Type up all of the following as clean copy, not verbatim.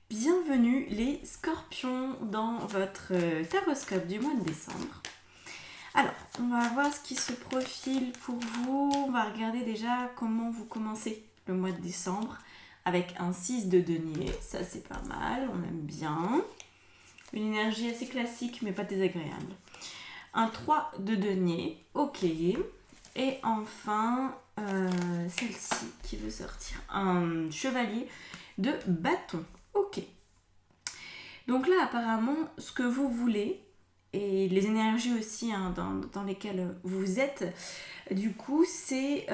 Bienvenue les scorpions dans votre taroscope du mois de décembre. Alors, on va voir ce qui se profile pour vous. On va regarder déjà comment vous commencez le mois de décembre avec un 6 de denier. Ça, c'est pas mal, on aime bien. Une énergie assez classique, mais pas désagréable. Un 3 de denier, ok. Et enfin, celle-ci qui veut sortir. Un chevalier de bâton. Ok. Donc là, apparemment, ce que vous voulez, et les énergies aussi dans lesquelles vous êtes, du coup, c'est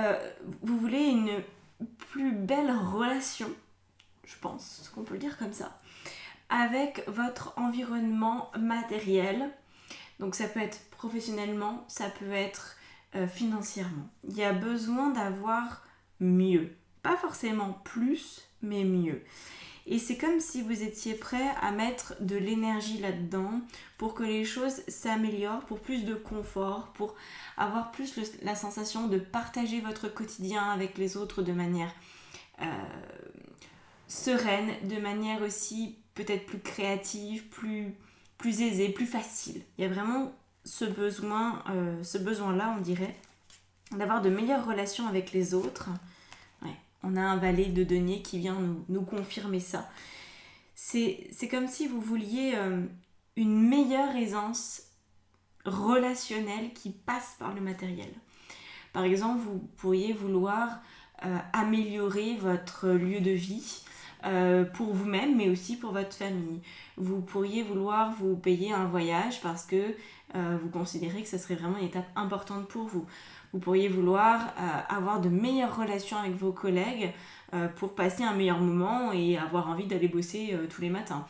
vous voulez une plus belle relation, je pense qu'on peut le dire comme ça, avec votre environnement matériel. Donc ça peut être professionnellement, ça peut être financièrement. Il y a besoin d'avoir mieux. Pas forcément plus, mais mieux. Et c'est comme si vous étiez prêt à mettre de l'énergie là-dedans pour que les choses s'améliorent, pour plus de confort, pour avoir plus la sensation de partager votre quotidien avec les autres de manière sereine, de manière aussi peut-être plus créative, plus aisée, plus facile. Il y a vraiment ce besoin-là, on dirait, d'avoir de meilleures relations avec les autres. On a un valet de denier qui vient nous confirmer ça. C'est comme si vous vouliez une meilleure aisance relationnelle qui passe par le matériel. Par exemple, vous pourriez vouloir améliorer votre lieu de vie pour vous-même, mais aussi pour votre famille. Vous pourriez vouloir vous payer un voyage parce que vous considérez que ça serait vraiment une étape importante pour vous. Vous pourriez vouloir avoir de meilleures relations avec vos collègues pour passer un meilleur moment et avoir envie d'aller bosser tous les matins.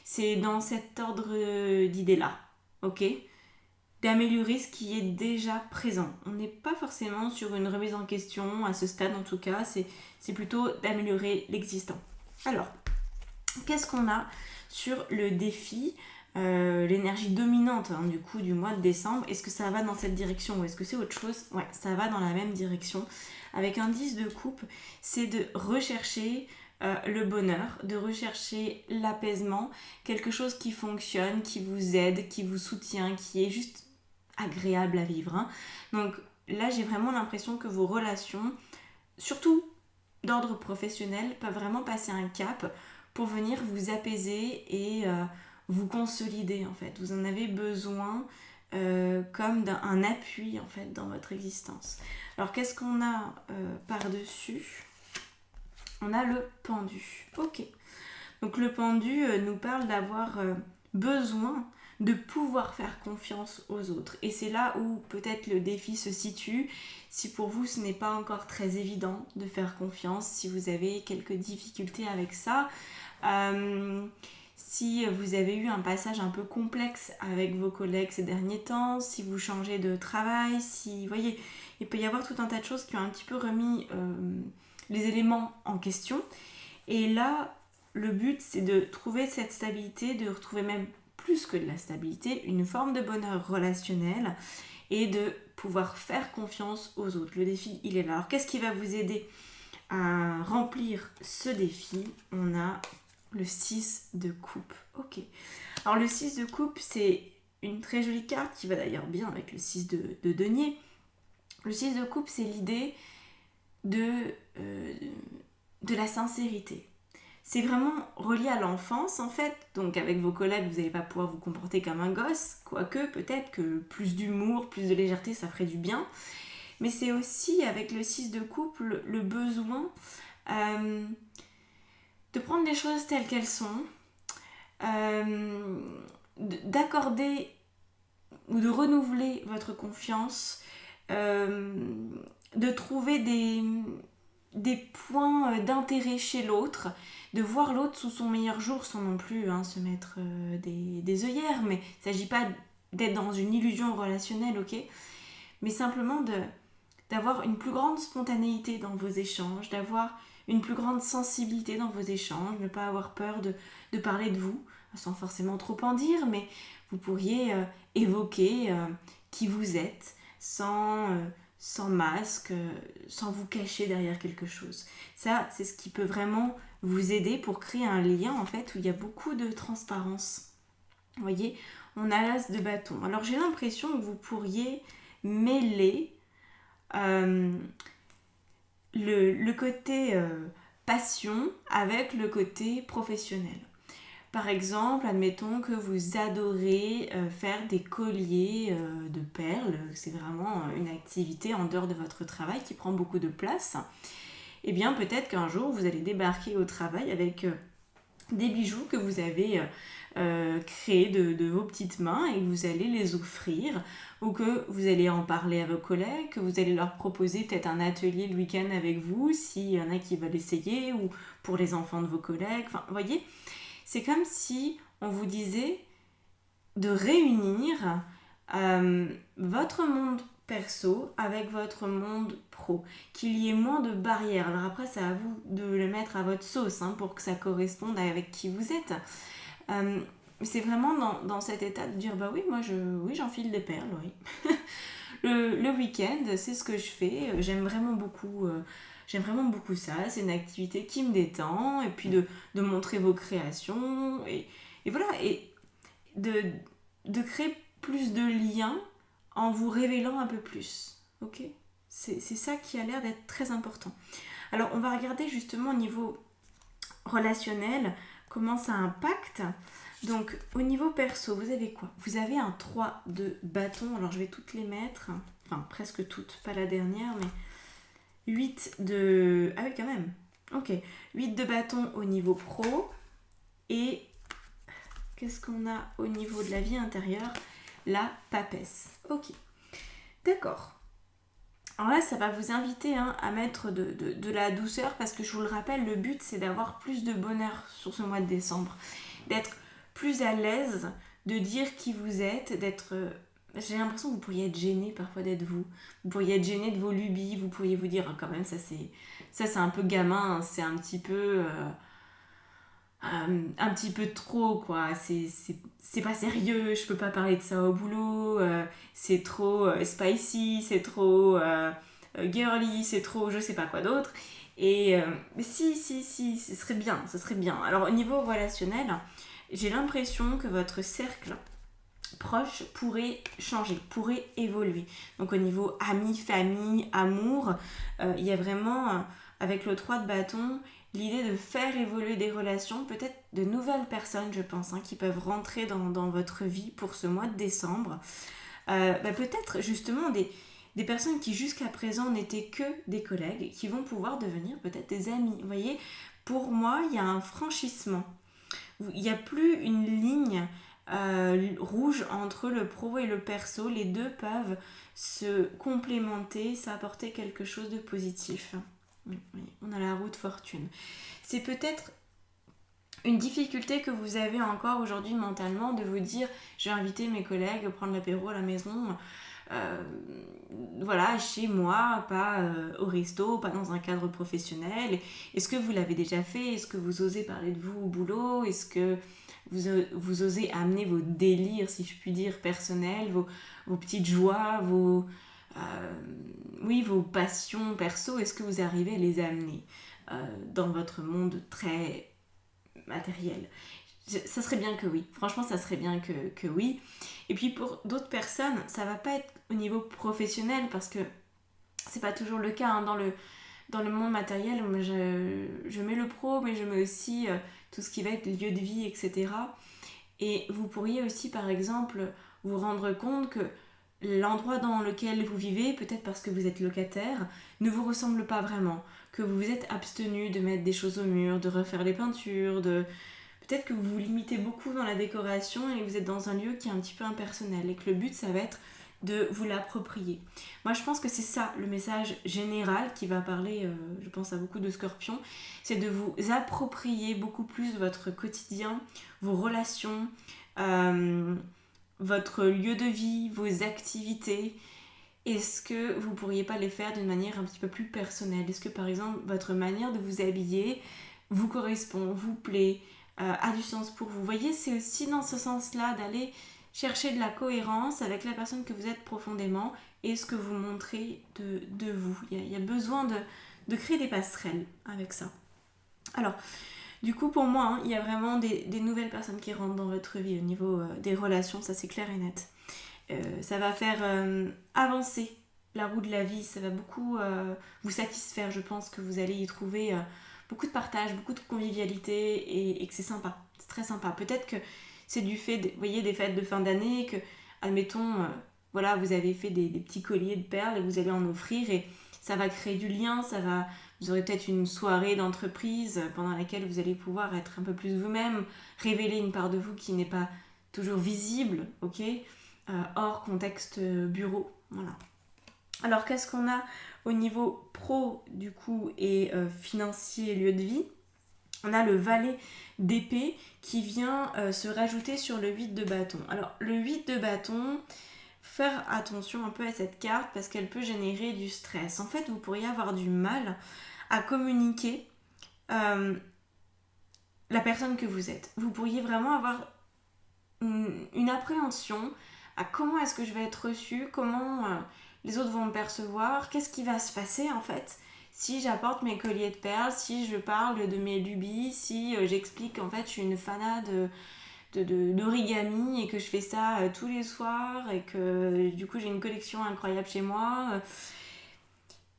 C'est dans cet ordre d'idées-là, ok ? D'améliorer ce qui est déjà présent. On n'est pas forcément sur une remise en question, à ce stade en tout cas, c'est plutôt d'améliorer l'existant. Alors, qu'est-ce qu'on a sur le défi l'énergie dominante du coup du mois de décembre, est-ce que ça va dans cette direction ou est-ce que c'est autre chose? Ouais, ça va dans la même direction. Avec un 10 de coupe, c'est de rechercher le bonheur, de rechercher l'apaisement, quelque chose qui fonctionne, qui vous aide, qui vous soutient, qui est juste agréable à vivre. Donc là, j'ai vraiment l'impression que vos relations, surtout d'ordre professionnel, peuvent vraiment passer un cap pour venir vous apaiser et vous consolider en fait. Vous en avez besoin comme d'un appui en fait dans votre existence. Alors qu'est-ce qu'on a par-dessus? On a le pendu. Ok. Donc le pendu nous parle d'avoir besoin de pouvoir faire confiance aux autres. Et c'est là où peut-être le défi se situe. Si pour vous ce n'est pas encore très évident de faire confiance, si vous avez quelques difficultés avec ça, si vous avez eu un passage un peu complexe avec vos collègues ces derniers temps, si vous changez de travail, si, vous voyez, il peut y avoir tout un tas de choses qui ont un petit peu remis les éléments en question. Et là, le but, c'est de trouver cette stabilité, de retrouver même plus que de la stabilité, une forme de bonheur relationnel et de pouvoir faire confiance aux autres. Le défi, il est là. Alors, qu'est-ce qui va vous aider à remplir ce défi? On a le 6 de coupe. Ok. Alors, le 6 de coupe, c'est une très jolie carte qui va d'ailleurs bien avec le 6 de denier. Le 6 de coupe, c'est l'idée de la sincérité. C'est vraiment relié à l'enfance en fait, donc avec vos collègues vous n'allez pas pouvoir vous comporter comme un gosse, quoique peut-être que plus d'humour, plus de légèreté ça ferait du bien, mais c'est aussi avec le 6 de coupe le besoin de prendre les choses telles qu'elles sont, d'accorder ou de renouveler votre confiance, de trouver des points d'intérêt chez l'autre, de voir l'autre sous son meilleur jour sans non plus se mettre des œillères, mais il ne s'agit pas d'être dans une illusion relationnelle, ok, mais simplement d'avoir une plus grande spontanéité dans vos échanges, d'avoir une plus grande sensibilité dans vos échanges, ne pas avoir peur de parler de vous, sans forcément trop en dire, mais vous pourriez évoquer qui vous êtes sans masque, sans vous cacher derrière quelque chose. Ça, c'est ce qui peut vraiment vous aider pour créer un lien en fait où il y a beaucoup de transparence. Vous voyez, on a l'as de bâton. Alors j'ai l'impression que vous pourriez mêler le côté passion avec le côté professionnel. Par exemple, admettons que vous adorez faire des colliers de perles, c'est vraiment une activité en dehors de votre travail qui prend beaucoup de place. Eh bien, peut-être qu'un jour, vous allez débarquer au travail avec des bijoux que vous avez créés de vos petites mains et que vous allez les offrir, ou que vous allez en parler à vos collègues, que vous allez leur proposer peut-être un atelier le week-end avec vous, s'il y en a qui veulent essayer, ou pour les enfants de vos collègues. Enfin, vous voyez, c'est comme si on vous disait de réunir votre monde perso avec votre monde pro, qu'il y ait moins de barrières. Alors après, c'est à vous de le mettre à votre sauce pour que ça corresponde avec qui vous êtes. C'est vraiment dans cet état de dire bah oui, moi j'enfile des perles, oui. Le week-end, c'est ce que je fais. J'aime vraiment beaucoup ça. C'est une activité qui me détend. Et puis de montrer vos créations. Et voilà. Et de créer plus de liens en vous révélant un peu plus. Ok ? C'est ça qui a l'air d'être très important. Alors, on va regarder justement au niveau relationnel comment ça impacte. Donc, au niveau perso, vous avez quoi ? Vous avez un 3 de bâton. Alors, je vais toutes les mettre. Enfin, presque toutes. Pas la dernière, mais 8 de... Ah oui, quand même. Ok. 8 de bâton au niveau pro. Et qu'est-ce qu'on a au niveau de la vie intérieure ? La papesse. Ok. D'accord. Alors là, ça va vous inviter à mettre de la douceur parce que je vous le rappelle, le but c'est d'avoir plus de bonheur sur ce mois de décembre. D'être plus à l'aise, de dire qui vous êtes, d'être... J'ai l'impression que vous pourriez être gêné parfois d'être vous. Vous pourriez être gêné de vos lubies, vous pourriez vous dire quand même ça c'est un peu gamin, c'est un petit peu... un petit peu trop quoi, c'est pas sérieux, je peux pas parler de ça au boulot, c'est trop spicy, c'est trop girly, c'est trop je sais pas quoi d'autre. Et si, ce serait bien. Alors au niveau relationnel, j'ai l'impression que votre cercle proche pourrait changer, pourrait évoluer. Donc au niveau amis, famille, amour, il y a vraiment, avec le 3 de bâton, l'idée de faire évoluer des relations, peut-être de nouvelles personnes, je pense, qui peuvent rentrer dans votre vie pour ce mois de décembre. Peut-être justement des personnes qui jusqu'à présent n'étaient que des collègues, qui vont pouvoir devenir peut-être des amis. Vous voyez, pour moi, il y a un franchissement. Il n'y a plus une ligne rouge entre le pro et le perso. Les deux peuvent se complémenter, s'apporter quelque chose de positif. Oui, on a la roue de fortune. C'est peut-être une difficulté que vous avez encore aujourd'hui mentalement de vous dire je vais inviter mes collègues à prendre l'apéro à la maison, voilà, chez moi, pas au resto, pas dans un cadre professionnel. Est-ce que vous l'avez déjà fait ? Est-ce que vous osez parler de vous au boulot ? Est-ce que vous osez amener vos délires, si je puis dire, personnels, vos petites joies, vos passions perso, est-ce que vous arrivez à les amener dans votre monde très matériel ? Ça serait bien que oui. Franchement, ça serait bien que oui. Et puis pour d'autres personnes, ça va pas être au niveau professionnel parce que c'est pas toujours le cas. Dans le monde matériel, je mets le pro, mais je mets aussi tout ce qui va être lieu de vie, etc. Et vous pourriez aussi, par exemple, vous rendre compte que l'endroit dans lequel vous vivez, peut-être parce que vous êtes locataire, ne vous ressemble pas vraiment. Que vous vous êtes abstenu de mettre des choses au mur, de refaire les peintures, peut-être que vous vous limitez beaucoup dans la décoration et que vous êtes dans un lieu qui est un petit peu impersonnel et que le but, ça va être de vous l'approprier. Moi, je pense que c'est ça le message général qui va parler, je pense à beaucoup de scorpions, c'est de vous approprier beaucoup plus votre quotidien, vos relations, votre lieu de vie, vos activités. Est-ce que vous pourriez pas les faire d'une manière un petit peu plus personnelle ? Est-ce que par exemple votre manière de vous habiller vous correspond, vous plaît, a du sens pour vous ? Vous voyez, c'est aussi dans ce sens-là d'aller chercher de la cohérence avec la personne que vous êtes profondément et ce que vous montrez de vous. Il y a besoin de créer des passerelles avec ça. Alors, du coup, pour moi, il y a vraiment des nouvelles personnes qui rentrent dans votre vie au niveau des relations, ça c'est clair et net. Ça va faire avancer la roue de la vie, ça va beaucoup vous satisfaire. Je pense que vous allez y trouver beaucoup de partage, beaucoup de convivialité et que c'est sympa, c'est très sympa. Peut-être que c'est du fait, vous voyez, des fêtes de fin d'année, que, admettons, voilà, vous avez fait des petits colliers de perles et vous allez en offrir et ça va créer du lien, vous aurez peut-être une soirée d'entreprise pendant laquelle vous allez pouvoir être un peu plus vous-même, révéler une part de vous qui n'est pas toujours visible, ok, hors contexte bureau, voilà. Alors qu'est-ce qu'on a au niveau pro du coup et financier lieu de vie? On a le valet d'épée qui vient se rajouter sur le 8 de bâton. Alors le 8 de bâton, faire attention un peu à cette carte parce qu'elle peut générer du stress. En fait, vous pourriez avoir du mal à communiquer la personne que vous êtes. Vous pourriez vraiment avoir une appréhension à comment est-ce que je vais être reçue, comment les autres vont me percevoir, qu'est-ce qui va se passer en fait si j'apporte mes colliers de perles, si je parle de mes lubies, si j'explique qu'en fait je suis une fanat d'origami et que je fais ça tous les soirs et que du coup j'ai une collection incroyable chez moi.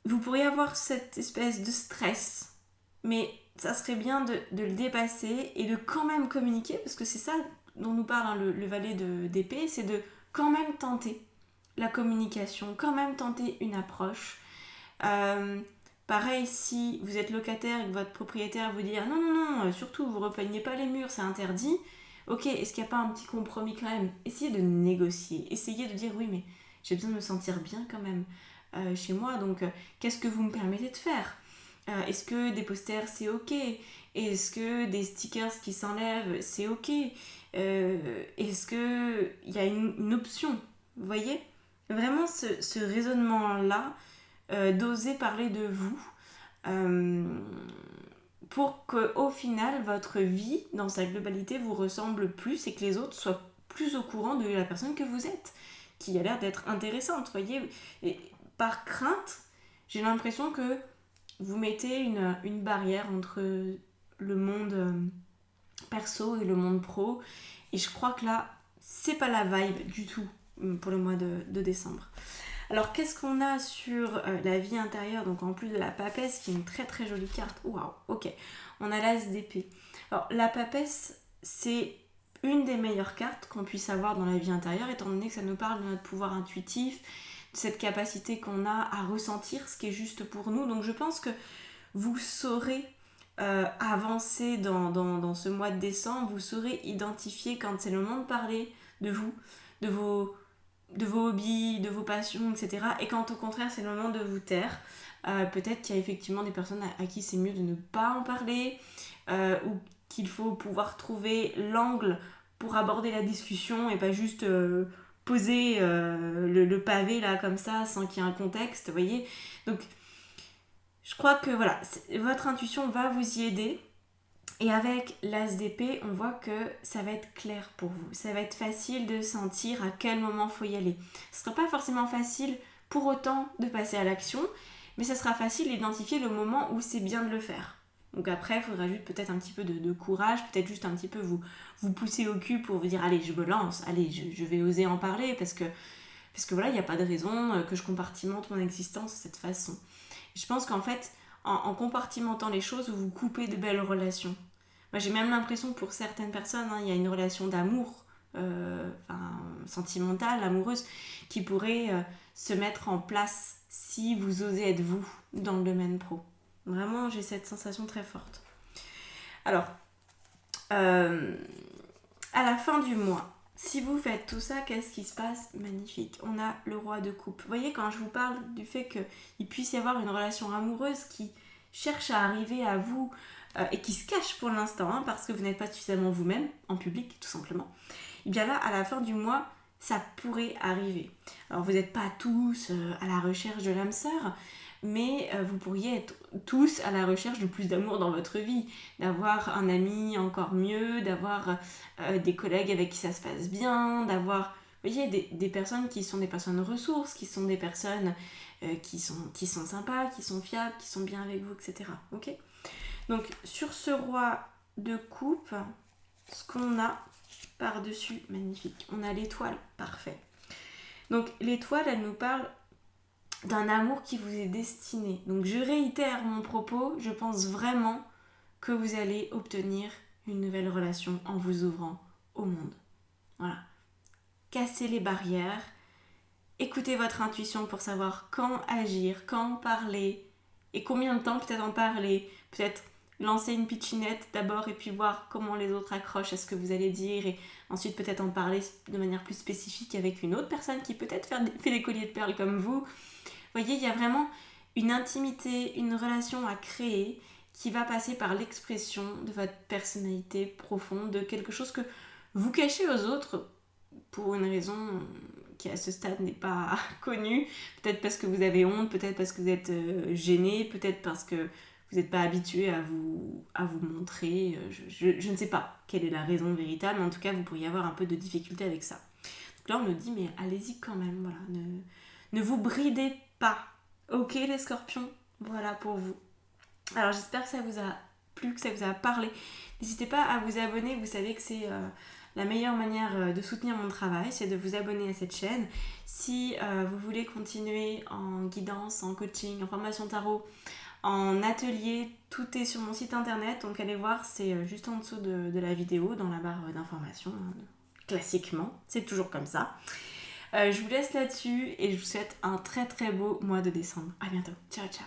Vous pourriez avoir cette espèce de stress, mais ça serait bien de le dépasser et de quand même communiquer, parce que c'est ça dont nous parle le valet d'épée, c'est de quand même tenter la communication, quand même tenter une approche. Pareil, si vous êtes locataire et que votre propriétaire vous dit ah non, non, non, surtout vous ne repeignez pas les murs, c'est interdit. Ok, est-ce qu'il n'y a pas un petit compromis quand même? Essayez de négocier, essayez de dire oui, mais j'ai besoin de me sentir bien quand même chez moi, donc qu'est-ce que vous me permettez de faire? Est-ce que des posters c'est ok? Est-ce que des stickers qui s'enlèvent c'est ok? Est-ce qu'il y a une option? Vous voyez? Vraiment ce raisonnement-là, d'oser parler de vous pour qu'au final votre vie dans sa globalité vous ressemble plus et que les autres soient plus au courant de la personne que vous êtes, qui a l'air d'être intéressante, vous voyez? Et par crainte, j'ai l'impression que vous mettez une barrière entre le monde perso et le monde pro. Et je crois que là, c'est pas la vibe du tout pour le mois de décembre. Alors, qu'est-ce qu'on a sur la vie intérieure? Donc, en plus de la papesse, qui est une très très jolie carte. Waouh, ok. On a l'as d'épée. Alors, la papesse, c'est une des meilleures cartes qu'on puisse avoir dans la vie intérieure, étant donné que ça nous parle de notre pouvoir intuitif, de cette capacité qu'on a à ressentir ce qui est juste pour nous. Donc, je pense que vous saurez avancer dans ce mois de décembre, vous saurez identifier quand c'est le moment de parler de vous, de vos hobbies, de vos passions, etc. Et quand au contraire c'est le moment de vous taire, peut-être qu'il y a effectivement des personnes à qui c'est mieux de ne pas en parler, ou qu'il faut pouvoir trouver l'angle pour aborder la discussion et pas juste poser le pavé là comme ça sans qu'il y ait un contexte, vous voyez. Donc je crois que voilà, votre intuition va vous y aider. Et avec l'as d'épée, on voit que ça va être clair pour vous. Ça va être facile de sentir à quel moment il faut y aller. Ce ne sera pas forcément facile pour autant de passer à l'action, mais ça sera facile d'identifier le moment où c'est bien de le faire. Donc après, il faudra juste peut-être un petit peu de courage, peut-être juste un petit peu vous pousser au cul pour vous dire allez, je me lance, allez, je vais oser en parler parce que voilà, il n'y a pas de raison que je compartimente mon existence de cette façon. Je pense qu'en fait, en compartimentant les choses, vous coupez de belles relations. Moi, j'ai même l'impression que pour certaines personnes, il y a une relation d'amour, sentimentale, amoureuse, qui pourrait se mettre en place si vous osez être vous dans le domaine pro. Vraiment, j'ai cette sensation très forte. Alors, à la fin du mois, si vous faites tout ça, qu'est-ce qui se passe? Magnifique. On a le roi de coupe. Vous voyez, quand je vous parle du fait qu'il puisse y avoir une relation amoureuse qui cherche à arriver à vous et qui se cache pour l'instant, parce que vous n'êtes pas suffisamment vous-même, en public, tout simplement, et bien là, à la fin du mois, ça pourrait arriver. Alors, vous n'êtes pas tous à la recherche de l'âme sœur, mais vous pourriez être tous à la recherche de plus d'amour dans votre vie, d'avoir un ami encore mieux, d'avoir des collègues avec qui ça se passe bien, d'avoir, vous voyez, des personnes qui sont des personnes ressources, qui sont des personnes qui sont sympas, qui sont fiables, qui sont bien avec vous, etc. Ok ? Donc sur ce roi de coupe, ce qu'on a par-dessus, magnifique, on a l'étoile, parfait. Donc l'étoile, elle nous parle d'un amour qui vous est destiné. Donc je réitère mon propos, je pense vraiment que vous allez obtenir une nouvelle relation en vous ouvrant au monde. Voilà. Cassez les barrières, écoutez votre intuition pour savoir quand agir, quand parler et combien de temps peut-être en parler, peut-être lancer une pitchinette d'abord et puis voir comment les autres accrochent à ce que vous allez dire et ensuite peut-être en parler de manière plus spécifique avec une autre personne qui peut-être fait des colliers de perles comme vous. Vous voyez, il y a vraiment une intimité, une relation à créer qui va passer par l'expression de votre personnalité profonde, de quelque chose que vous cachez aux autres pour une raison qui à ce stade n'est pas connue. Peut-être parce que vous avez honte, peut-être parce que vous êtes gêné, peut-être parce que vous n'êtes pas habitué à vous montrer. Je ne sais pas quelle est la raison véritable, mais en tout cas, vous pourriez avoir un peu de difficulté avec ça. Donc là, on nous dit, mais allez-y quand même, voilà, ne vous bridez pas. Ok, les scorpions, voilà pour vous. Alors, j'espère que ça vous a plu, que ça vous a parlé. N'hésitez pas à vous abonner, vous savez que c'est la meilleure manière de soutenir mon travail, c'est de vous abonner à cette chaîne. Si vous voulez continuer en guidance, en coaching, en formation tarot, en atelier, tout est sur mon site internet, donc allez voir, c'est juste en dessous de la vidéo, dans la barre d'informations, classiquement, c'est toujours comme ça. Je vous laisse là-dessus et je vous souhaite un très très beau mois de décembre. À bientôt, ciao ciao.